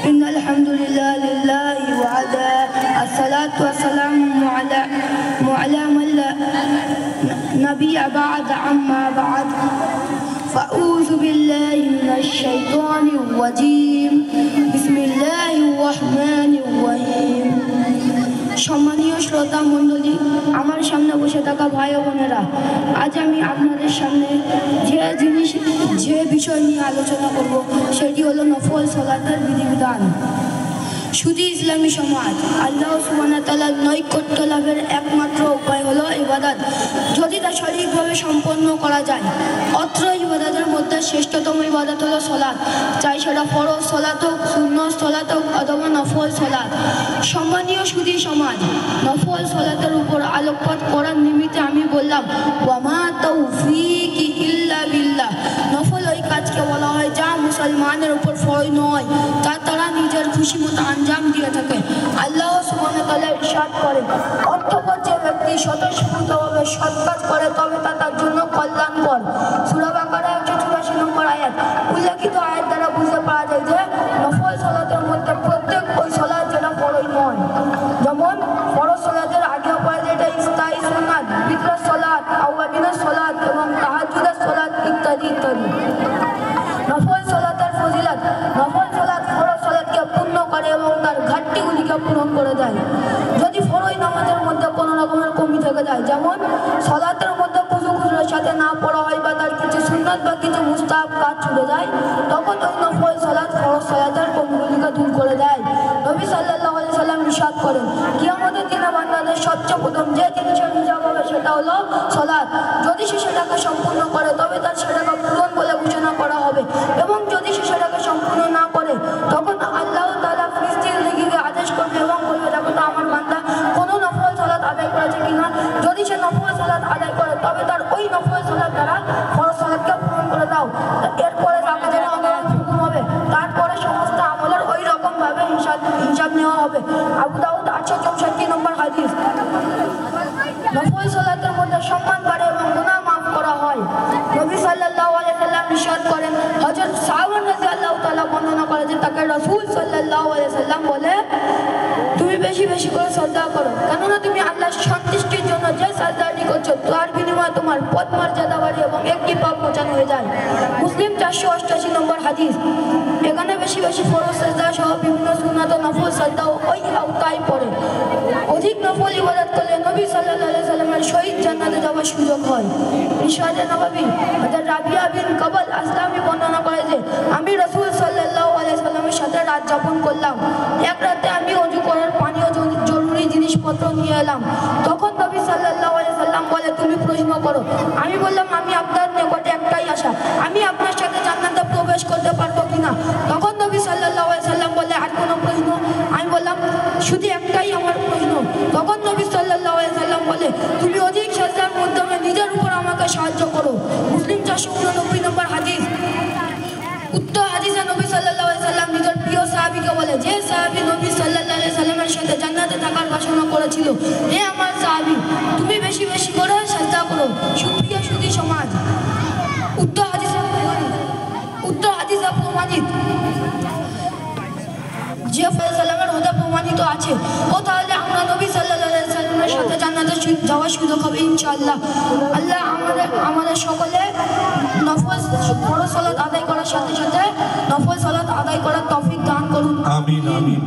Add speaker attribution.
Speaker 1: إن الحمد لله لله وعلى الصلاة والسلام على من لا نبي بعد أما بعد فأعوذ بالله من الشيطان الرجيم بسم الله الرحمن الرحيم সম্মানীয় শ্রোতা মণ্ডলী, আমার সামনে বসে থাকা ভাই ও বোনেরা, আজ আমি আপনাদের সামনে যে বিষয় নিয়ে আলোচনা করব সেটি হলো নফল সালাতের বিধিবিধান। শুধু ইসলামী সমাজ আল্লাহ সুবহানাহু ওয়া তাআলার নৈকট্য লাভের একমাত্র উপায় হলো ইবাদত, যদি তা সঠিকভাবে সম্পন্ন করা যায়। অত্র ইবাদতের মধ্যে শ্রেষ্ঠতম ইবাদত হলো সালাত, চাই সেটা ফরজ সালাত হোক, সুন্নত সালাত হোক অথবা নফল সালাত। সম্মানীয় সুধী সমাজ, নফল সালাতের উপর আলোকপাত করার নিমিত্তে আমি বললাম ওয়া মা তাওফীকি ইল্লা বিল্লাহ। নফল ওই কাজকে বলা হয় যা মুসলমানের উপর ফরজ নয়, তা তারা নিজের খুশি মতো আঞ্জাম দিয়ে থাকে। আল্লাহ সুবহানাহু ওয়া তাআলা ইরশাদ করেন, অতঃপর যে ব্যক্তি স্বতঃস্ফূর্তভাবে সৎ কাজ করে তবে তা তার জন্য কল্যাণকর। সূরা বাকারা 184 নম্বর আয়াত। উল্লেখিত আয়াত দ্বারা বুঝতে পারা যায় যে নফল সালাতের মধ্যে প্রত্যেক ওই সালাত যেটা ফরজ নয়, যেমন ফরজ সালাতের আগে পরে যেটা ইস্তাই সুন্নাত, বিতর সালাত, আওয়াবিনের সালাত এবং তাহাজ্জুদের সালাত ইত্যাদি ইত্যাদি। নফল সালাতের ফজিলত, নফল সালাত ফরজ সালাতকে পূর্ণ করে এবং তার ঘাটতিগুলিকে পূরণ করে দেয়। যদি ফরজ নামাজের মধ্যে কোনো রকমের কমি থেকে যায়, যেমন সালাতের মধ্যে খুশুর সাথে না পড়া হয় বা তার কিছু সুন্নাত বা কিছু মুস্তাহাব কাজ ছুটে যায়, তখন ওই নফল সালাত ফরজ সালাতের কমিগুলিকে দূর করে দেয়। নবী সাল্লাল্লাহু আলাইহি সাল্লাম ইরশাদ করেন, কিয়ামতের দিনে বান্দাদের সবচেয়ে প্রথম যে জিনিসের হিসাব হবে সেটা হলো সালাত। যদি সে সেটাকে সম্পূর্ণ করে তবে তার সেটাকে পূরণ বলে ঘোষণা করা হবে, এবং যদি সে সেটাকে সম্পূর্ণ না করে তখন আল্লাহ তাআলা ফেরেশতাদেরকে আদেশ করবে এবং বলবে, দেখো তো আমার বান্দা কোনো নফল সালাত আদায় করেছে কিনা। যদি সে নফল সালাত আদায় করে তবে তার ওই নফল সালাত দ্বারা ফরজ সালাতকে পূরণ করে দাও। এরপরে তাকে যেটা হুকুম হবে, তারপরে সমস্ত আমলের ওই রকম ভাবে হিসাব নেওয়া হবে। আবু দাউদ 864 নম্বর হাদিস। নফল সালাতের মধ্যে সম্মান বাড়ে এবং গুনাহ মাফ করা হয়। নবী সাল্লাল্লাহু আলাইহি সাল্লাম ইরশাদ করেন, হযরত সাহাবা রাদিয়াল্লাহু তাআলা বর্ণনা করে যে তাকে রাসূল সাল্লাল্লাহু আলাইহি সাল্লাম বলে, তুমি বেশি বেশি করে সাজদা করো, কেননা তুমি আল্লাহর সন্তুষ্টির জন্য যে সাজদাটি করছো তার বিনিময়ে তোমার পদ মর্যাদা বাড়ে এবং একটি পাপ মোচন হয়ে যায়। মুসলিম 488 নম্বর হাদিস। এখানে বেশি বেশি ফরজ সাজদা সহ বিভিন্ন সুন্নাত ও নফল সাজদাও ওই আওতায় পড়ে। অধিক নফল ইবাদত করলে নবী সাল্লাল্লাহু আলাইহি সাল্লামের সহিত জান্নাতে যাওয়ার সুযোগ হয়। ইরশাদে নববী হযরত রাবিয়া বিন কাবাল আসলামী বর্ণনা করে যে আমি রাসূল সাল্লাল্লাহু আলাইহি সাল্লামের সাথে রাত যাপন করলাম। এক রাতে আমি ওযু করার পানি ও জরুরি জিনিসপত্র নিয়ে এলাম। তখন নবী সাল্লাল্লাহু আলাইহি সাল্লাম বলে, তুমি প্রশ্ন করো। আমি বললাম, আমি আপনার নিকটে একটাই আশা, আমি আপনার সাথে জান্নাতে প্রবেশ করতে পারবো কিনা। তখন নবী সাল্লাল্লাহু আলাইহি সাল্লাম বলে, আর কোনো প্রশ্ন? আমি বললাম, শুধু একটাই আমার প্রশ্ন। তখন নবী সাল্লাল্লাহু আলাইহি সাল্লাম বলে, তুমি অধিক সাজদার মাধ্যমে নিজের উপর আমাকে সাহায্য করো। মুসলিম 489 নম্বর হাদিস। উক্ত হাদিসে নবী সাল্লাল্লাহু আলাইহি সাল্লাম নিজের প্রিয় সাহাবীকে বলে, যে সাহাবী নবী সাল্লাল্লাহু আলাইহি সাল্লামের সাথে জান্নাতে থাকার ঘোষণা করেছিল, হে আমার সাহাবী, তুমি বেশি বেশি করে সাজদা করো। সুপ্রিয় সুধী সমাজ, উক্ত হাদিসে প্রমাণিত যে সাল্লামের হতে প্রমাণিত আছে, ও তাহলে আমরা নবী সাল্লাল্লাহু আলাইহি সাল্লামের সাথে জান্নাতে যাওয়ার সুযোগ হবে ইনশাআল্লাহ। আল্লাহ আমাদের সকলে নফল ফরজ সালাত আদায় করার সাথে সাথে নফল সালাত আদায় করার তৌফিক দান করুন। আমিন আমিন।